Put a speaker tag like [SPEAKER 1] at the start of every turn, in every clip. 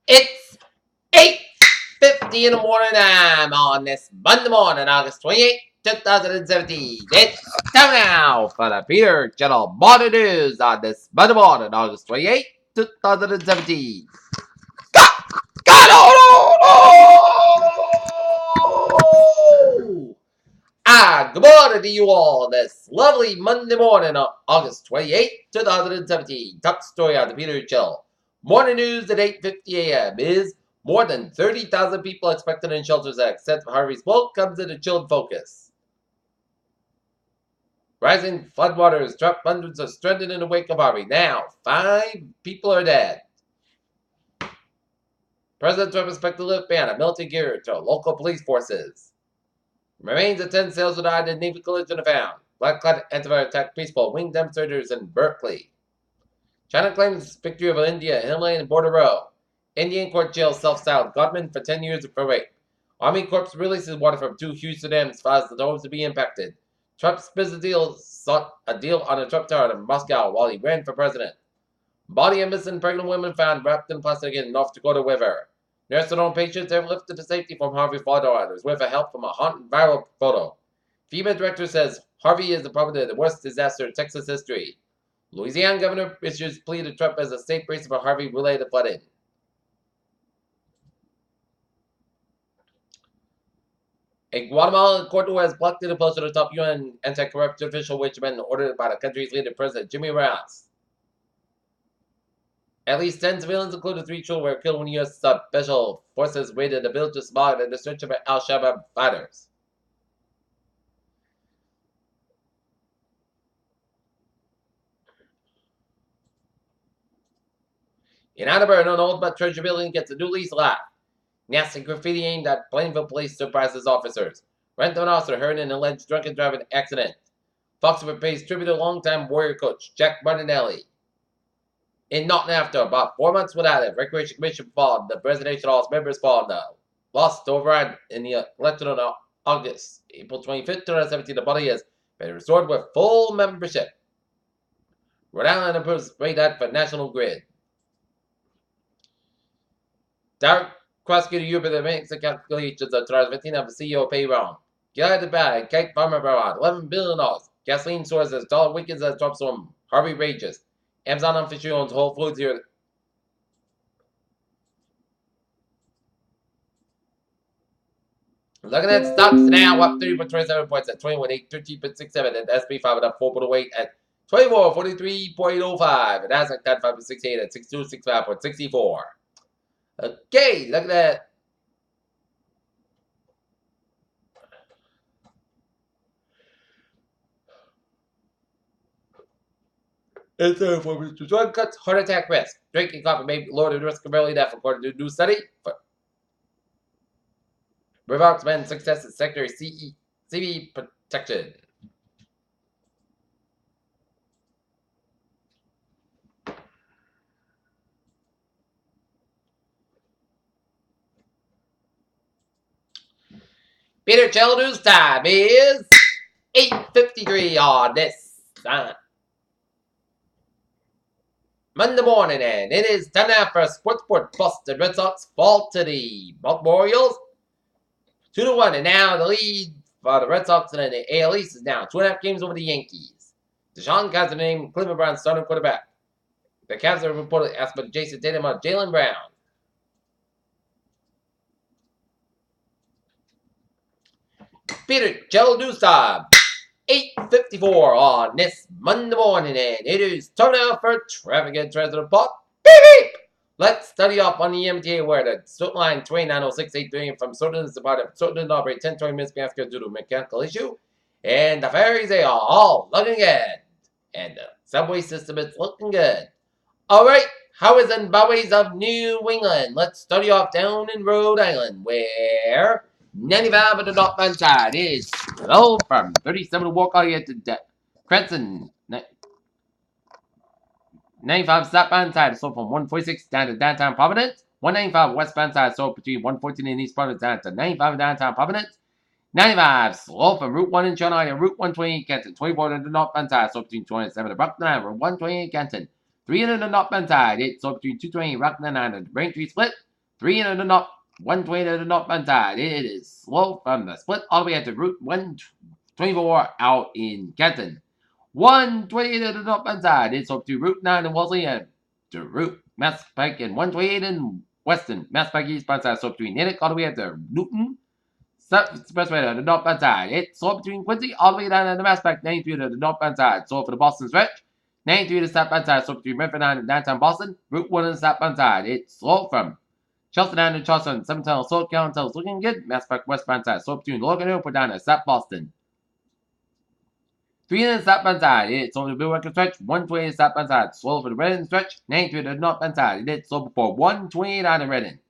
[SPEAKER 1] It's 8:50 in the morning time on this Monday morning, August 28th, 2017. It's time now for the Peter Channel Morning News on this Monday morning, August 28th, 2017. God, oh, good morning to you all this lovely Monday morning, August 28th, 2017. Top story on the Peter Channel Morning News at 8:50 a.m. is more than 30,000 people expected in shelters that accept Harvey's boat comes into chilled focus. Rising floodwaters trapped hundreds of stranded in the wake of Harvey. Now, 5 people are dead. President Trump expected to lift ban on military gear to local police forces. Remains of 10 sailors who died in Navy collision are found. Black clad antivirus attack peaceful wing demonstrators in Berkeley. China claims victory over India, Himalayan border row. Indian court jails self-styled gunman for 10 years for rape. Army Corps releases water from 2 Houston dams, files the homes to be impacted. Trump's business deal sought a deal on a Trump tower in Moscow while he ran for president. Body of missing pregnant woman found wrapped in plastic in North Dakota River. Nursing home patients have lifted to safety from Harvey floodwaters with help from a haunting viral photo. FEMA director says Harvey is probably the worst disaster in Texas history. Louisiana governor issues plea to Trump as a state brace for Harvey-related flooding. A Guatemalan court has blocked the post of the top UN anti-corruption official, which had been ordered by the country's leader, President Jimmy Rouse. At least 10 civilians, including 3 children, were killed when U.S. special forces raided the village of Smog in the search of al-Shabaab fighters. In Attleboro, an old but treasure building gets a new lease life. Nasty graffiti aimed at Plainville police surprises officers. Renton officer heard an alleged drunken driving accident. Foxwood pays tribute to longtime Warrior coach Jack Martinelli. In Norton after about 4 months without it, Recreation Commission followed the Presidential House members followed the lost override in the election on August, April 25th, 2017. The body has been restored with full membership. Rhode Island approves rate ad for National Grid. Direct prosecutor Europe makes the calculations of 2015 of the CEO pay wrong. Get the bag, Kate Farmer around $11 billion. Gasoline sources, dollar Wiggins as drops from Harvey rages. Amazon officially owns Whole Foods here. Looking at stocks now, up 30.27 points at 21,813.67, and SP 5 up 4.08 at 2443.05, and Nasdaq 5.68 at 6265.64. Okay, look at that. It's for drug cuts, heart attack risk. Drinking coffee may lower the risk of early death, according to a new study. Revox men's success in secondary CV protection. Peter Channel News time is 8:53 on this Monday morning, and it is time now for Sports Report. Boston Red Sox fall to the Baltimore Orioles 2-1, and now the lead for the Red Sox in the AL East is now 2.5 games over the Yankees. Deshaun Kaiser named Cleveland Browns starting quarterback. The Cavs are reportedly asked about Jason Tatum or Jaylen Brown. Peter Channel News time. 8:54 on this Monday morning, and it is time now for traffic and transit report. Beep beep! Let's study off on the MTA where the Stoughton line 290683 from Stoughton is about to Stoughton operate 10-20 minutes after due to a mechanical issue. And the ferries, they are all looking good. And the subway system is looking good. Alright, how is the byways of New England? Let's study off down in Rhode Island where 95 at the northbound side is slow from 37 to walk all the way to Crescent. 95 southbound side is slow from 146 down to downtown Providence. 195 westbound side is slow between 114 and East Providence down to 95 in downtown Providence. 95 slow from Route 1 in Channel and Route 128 Canton. 24 to the northbound side slow between 27 and Brockton Route 128 Canton. 300 the northbound side, it's slow between 220 Rockland and the Braintree Split. 3 into the north, 120 to the northbound side. It is slow from the split all the way to Route 124 out in Kenton. 128 to the northbound side. It's up to Route 9 in Wellesley and to Route Mass Pike and 128 in Weston. Mass Pike eastbound side. So between Natick all the way to Newton. Expressway to the northbound side. It's so between Quincy all the way down to the Mass Pike 93 to the northbound side. So for the Boston stretch. 93 to the southbound side. So between Medford 9 and downtown Boston. Route 1 to the southbound side. It's slow from Chelsea down to Charleston, 7 tunnel, South County tunnels looking good. Mass Pike westbound side, so between Logan Hill, put down to South Boston. 3 in the southbound side, it's over the Blue Record stretch, 120 southbound side, slow for the Redden stretch, 93 to the northbound side, it's slow before 128 on the Redden.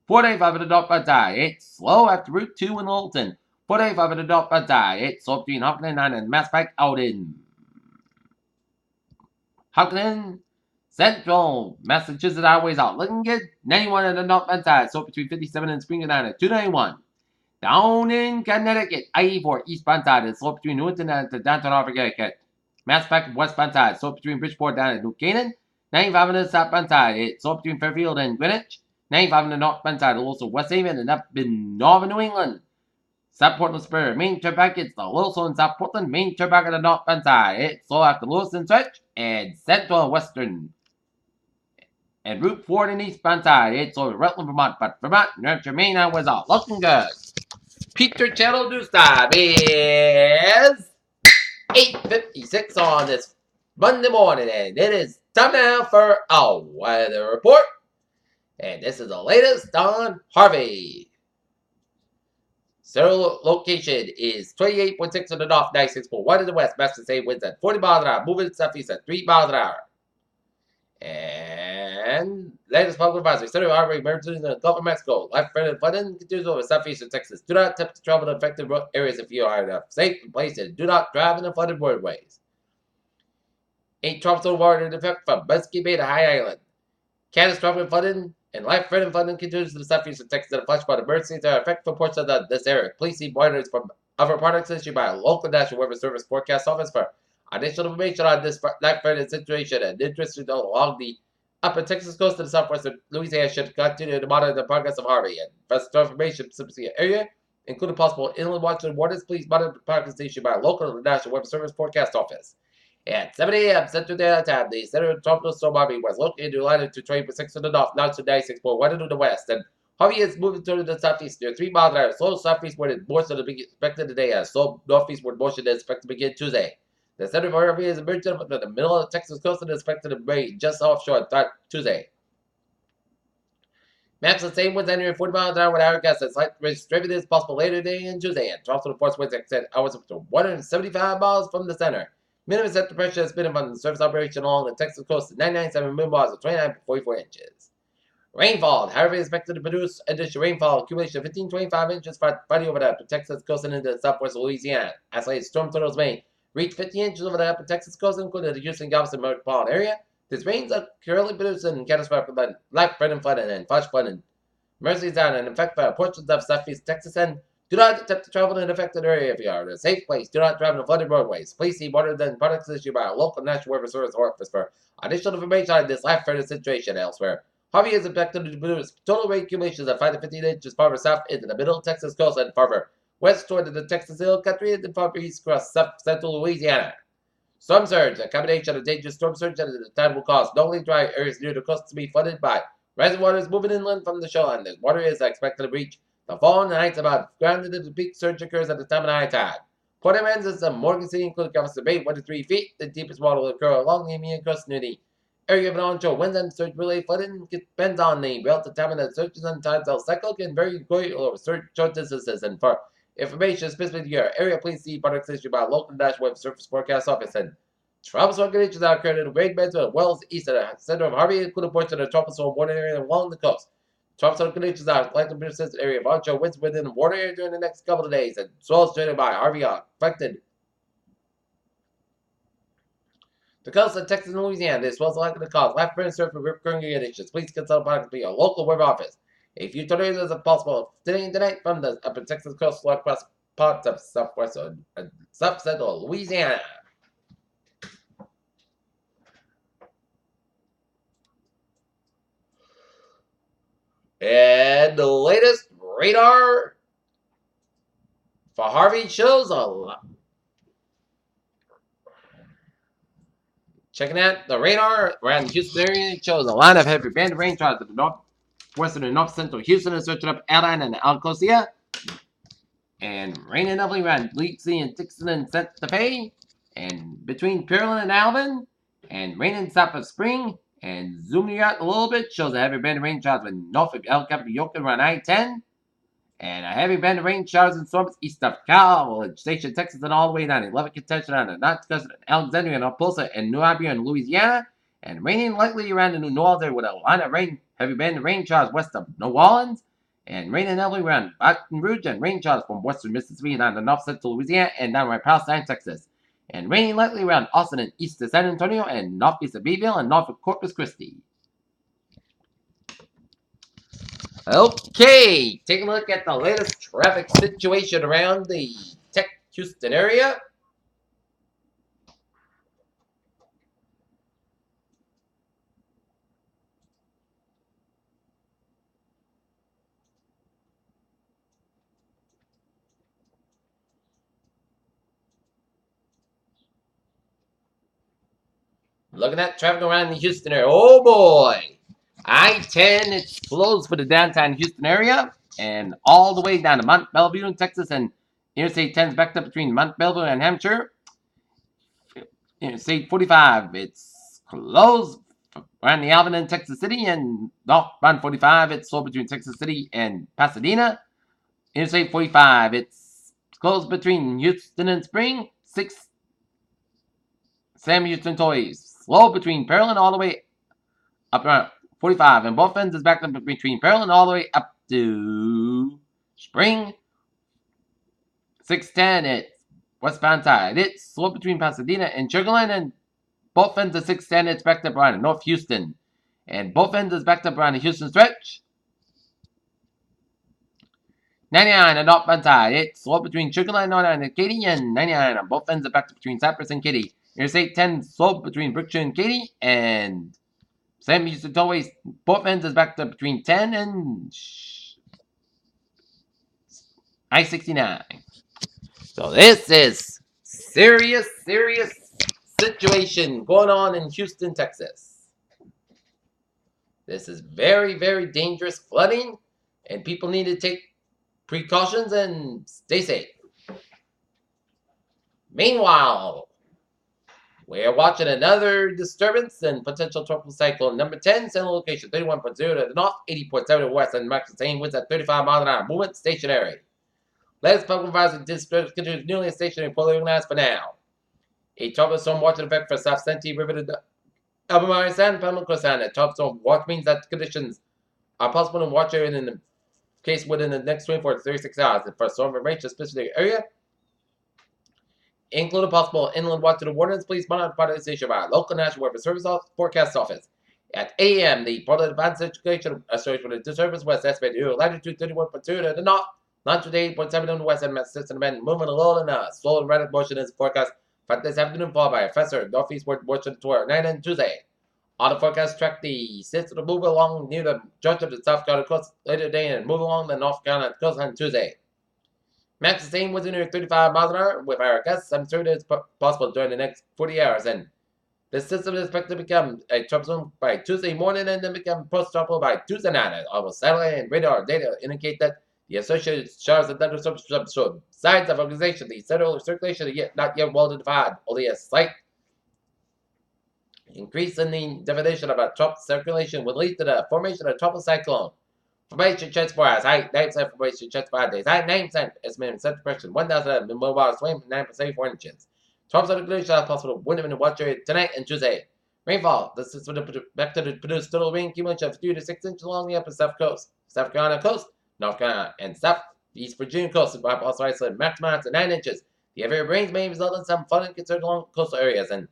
[SPEAKER 1] 485 to the northbound side, it's slow after Route 2 in Littleton. 485 to the northbound side, it's slow between Hopkins 9 and Mass Pike out in Hopkins. Central Massachusetts highways out looking good. 91 on the northbound side, so between 57 and Springfield at 291. Down in Connecticut, I-84 eastbound side is slow between Newton and the downtown Harvard, Connecticut. Mass Pike westbound side, so between Bridgeport down at New Canaan. 95 on the southbound side, it's slow between Fairfield and Greenwich. 95 on the northbound side, also West Haven and up in northern New England. South Portland Spur, main turnpike, it's the Lewisville in South Portland, main turnpike on the northbound side. It's slow after Lewiston stretch and Central and Western. And Route 4 in eastbound side, it's over Rutland, Vermont, but Vermont, New Hampshire, Maine, and was all looking good. Peter Channel News Time is 8:56 on this Monday morning, and it is time now for a weather report. And this is the latest on Harvey. Zero location is 28.6 to the north, 96.1 to the west. Best to say winds at 40 miles an hour, moving southeast at 3 miles an hour. And latest public advisory: Center of Harvey emergency in the Gulf of Mexico. Life threatening flooding continues over southeastern Texas. Do not attempt to travel to affected areas if you are in a safe place, and do not drive in the flooded roadways. 8 tropical water in effect from Muskie Bay to High Island. Catastrophic flooding and life threatening flooding continues to the southeastern Texas and a flash flood emergencies are affected for portions of this area. Please see monitors from other products issued by a local National Weather Service Forecast Office for additional information on this life threatening situation and interest along the upper Texas coast and the southwestern Louisiana should continue to monitor the progress of Harvey. And for information specific area, including possible inland waters waters, please monitor the progress issued by a local National Weather Service Forecast Office. At 7 a.m. Central Daylight Time, the center of Tropical Storm Harvey was located in line to 20% to the north, now to 96.1 to the west, and Harvey is moving toward the southeast near 3 miles an hour. Slow southeastward and more so to be expected today, as slow northeastward motion is expected to begin Tuesday. The center of Harvey is emerging from the middle of the Texas coast and is expected to be just offshore Tuesday. Maps the same winds entering 40 miles an hour with average gusts and slight strength is possible later today and Tuesday, and drops to the force winds extend hours up to 175 miles from the center. Minimum center pressure has been from the surface operation along the Texas coast at 997 millimeters of 29.44 inches. Rainfall. Harvey is expected to produce additional rainfall accumulation of 15-25 inches Friday over the upper Texas coast and into the southwest of Louisiana. Isolated storm totals may reach 50 inches over the upper Texas coast, including the Houston, Galveston metropolitan area. This rains are currently producing catastrophic flooding, life-threatening flooding, and flash flooding. Emergencies are in effect for portions of southeast Texas, and do not attempt to travel in an affected area if you are in a safe place. Do not drive in flooded roadways. Please see more than products issued by a local National Weather Service office for additional information on this life-threatening situation elsewhere. Harvey is expected to produce total rain accumulations of 5 to 15 inches farther south into the middle Texas coast and farther west toward the Texas Hill Country and farther east across central Louisiana. Storm surge, a combination of dangerous storm surge and the tide will cause not only dry areas near the coast to be flooded by rising waters moving inland from the shoreline. The water is expected to reach the fall and heights about ground into the peak surge occurs at the time of high tide. Port Aransas and Morgan City, including Galveston Bay, 1 to 3 feet. The deepest water will occur along the Indian coast near the area of an onshore winds and surge related flooding depends on the relative time of the surges and tides cycle can vary greatly over short distances. And for information specific to your area, please see products issued by a local National Weather Service Forecast Office. And tropical conditions are occurring in the Great Beds of wells east of the center of Harvey, including portions of the tropical storm warning area along the coast. Tropical conditions are likely to persist in the area of onshore winds within the water area during the next couple of days, and swells generated by Harvey are affected. The coast of Texas and Louisiana, this swells are likely to cause life-threatening surf and rip-current conditions. Please consult a local weather office. A few tornadoes are possible today and tonight from the upper Texas coast across parts of southwest and south central Louisiana. And the latest radar for Harvey shows a lot. Checking out the radar around the Houston area shows a line of heavy band of rain tries to the northwestern and north central Houston and searching up Adeline and Alcosia. And raining heavily around Leaksy and Dixon and Santa Fe. And between Pearland and Alvin. And raining south of Spring. And zooming out a little bit shows a heavy band of rain showers in north of El Capitan around I-10. And a heavy band of rain showers and storms east of College Station, Texas, and all the way down to Lubbock, Contention, on the North Coast, Alexandria, and Tulsa, and New Iberia, and Louisiana. And raining lightly around the New Orleans area with a line of rain, heavy band of rain showers west of New Orleans. And raining heavily around Baton Rouge, and rain showers from western Mississippi and on the north central Louisiana, and down around Palestine, Texas. And raining lightly around Austin and east of San Antonio, and northeast of Beeville, and north of Corpus Christi. Okay, taking a look at the latest traffic situation around the Tech Houston area. Looking at traffic around the Houston area. Oh boy! I-10, it's closed for the downtown Houston area, and all the way down to Mont Belvieu in Texas, and Interstate 10's backed up between Mont Belvieu and Hampshire. Interstate 45, it's closed around the Alvin in Texas City, and northbound 45, it's sold between Texas City and Pasadena. Interstate 45, it's closed between Houston and Spring. 6 Sam Houston Toys, slow between Pearland all the way up around 45, and both ends is backed up between Pearland all the way up to Spring. 610, it's westbound side. It's slow between Pasadena and Sugarland, and both ends of 610, it's backed up around North Houston. And both ends is backed up around the Houston stretch. 99 on northbound side. It's slow between Sugarland, 99 and Katy, and 99 on both ends are backed up between Cypress and Katy. Interstate 10 slow between Brookshire and Katy, and Sam Houston Tollways, both ends is backed up between 10 and I-69. So this is serious situation going on in Houston, Texas. This is very, very dangerous flooding, and people need to take precautions and stay safe. Meanwhile, we're watching another disturbance and potential tropical cyclone number 10, central location 31.0 to the north, 80.7 to the west, and max sustained winds at 35 miles an hour. Movement stationary. Latest public advisory disturbance continues nearly stationary, poorly organized for now. A tropical storm watch in effect for South Santee River to the Albemarle Sand, Panama Coastline. A tropical storm watch means that conditions are possible in watch area in the case within the next 24 to 36 hours. The first storm will range a specific area, including possible inland watch to the waters. Please monitor part of this issue by local National Weather Service Forecast Office. At 8 a.m., the Port of Advanced Education associated with the disturbance was estimated latitude 31.2 to the north, longitude 8.7 to the west, and system event moving a little in a slow and erratic motion is forecast for this afternoon, followed by a faster northeastward motion toward night and Tuesday. On the forecast track, the system will move along near the Georgia to South Carolina coast later today and move along the North Carolina coast on Tuesday. Max sustained was near 35 miles an hour with our gusts. I'm sure it's possible during the next 40 hours. And the system is expected to become a tropical storm by Tuesday morning and then become post-tropical by Tuesday night. Our satellite and radar data indicate that the associated showers and thunderstorms show signs of organization. The central circulation is not yet well defined. Only a slight increase in the definition of a tropical circulation will lead to the formation of a tropical cyclone. Formation transpires. Height 9% formation transpire days. Height 9% estimated center pressure 1,000 mobile swim 9.74 inches. 12 conditions are possible wind in the watch area tonight and Tuesday. Rainfall. This is expected to produce total rain accumulation of 3 to 6 inches along the upper South Coast, South Carolina coast, North Carolina, and Southeast Virginia coast. Also isolated maximum to 9 inches. The heavier rains may result in some flooding concerns along coastal areas, and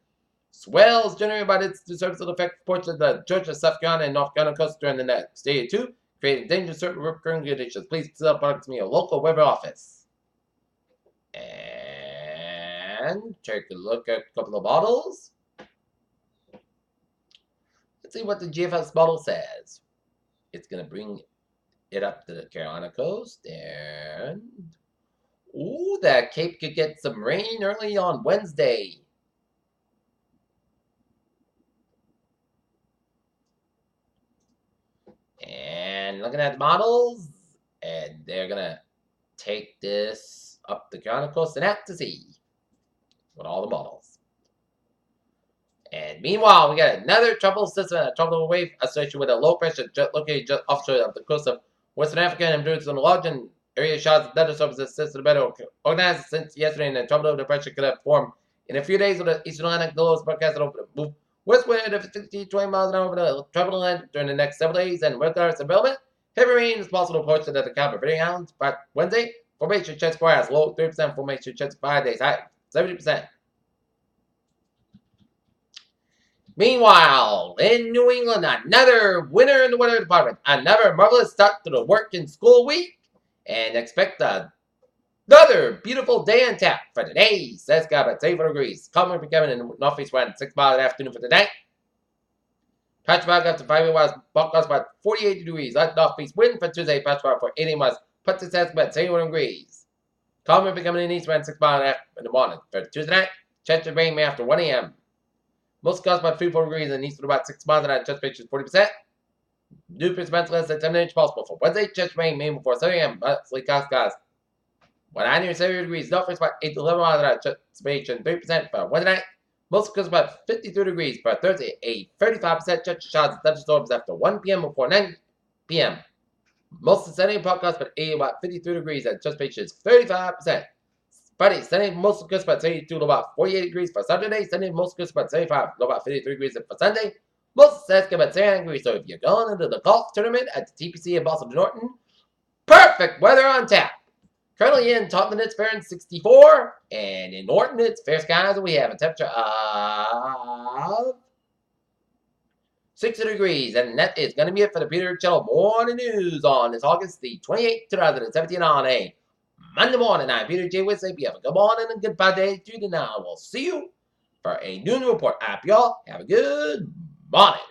[SPEAKER 1] swells generated by this disturbance will affect portions of the Georgia, South Carolina, and North Carolina coast during the next day or two, creating dangerous certain recurring conditions. Please contact me a local weather office. And take a look at a couple of models. Let's see what the GFS model says. It's going to bring it up to the Carolina coast. And, ooh, that Cape could get some rain early on Wednesday. And looking at the models, and they're going to take this up the Carolina coast and out to sea with all the models. And meanwhile, we got another tropical system, a tropical wave associated with a low pressure located just offshore of the coast of Western Africa and produced some large area shots of thunderstorms system better organized since yesterday, and the tropical depression could have formed in a few days with the eastern Atlantic. The lowest forecasted over the move westward of 60 to 20 miles an hour over the tropical land during the next several days, and weather development. Heavy rain is possible portions of the Cape Verde Islands by Wednesday. Formation chance for hours, low 3%. Formation chance 5 days, high 70%. Meanwhile, in New England, another winner in the weather department. Another marvelous start to the work and school week. And expect another beautiful day on tap for today. Says God at 34 degrees. Calm and becoming in the northeast wind 6 miles in the afternoon for today. Patchwork up to 5 miles, forecast by 48 degrees. Light northeast wind for Tuesday. Patchwork for 80 miles. Put the test at 71 degrees. Calm and becoming in east wind 6 miles in the morning for Tuesday night. Chance of rain after 1 a.m. Most caused by 34 degrees and east of about 6 miles an hour. Chance ratio is 40%. New percent less than 10 inches possible for Wednesday. Chance rain mainly before 7 a.m. Mostly cost 170 degrees. North about 8 to 11 miles an hour. Chance ratio 30% for Wednesday night. Most caused about 52 degrees for Thursday. A 35% chance of shots and thunderstorms after 1 p.m. before 9 p.m. Most of Sunday podcast but about 53 degrees and chance ratio is 35%. Friday, Sunday, most crisp about 72 to about 48 degrees for Saturday. Sunday, most crisp about 75 to about 53 degrees for Sunday. Most sets about 79 degrees. So if you're going into the golf tournament at the TPC in Boston Norton, perfect weather on tap. Currently in Taunton, it's fair and 64. And in Norton, it's fair skies. And we have a temperature of 60 degrees. And that is going to be it for the Peter Cello Morning News on this August the 28th, 2017 on a Monday morning. I'm Peter J. With you have a good morning and good bad day to you, and I will see you for a new report. Y'all have a good morning.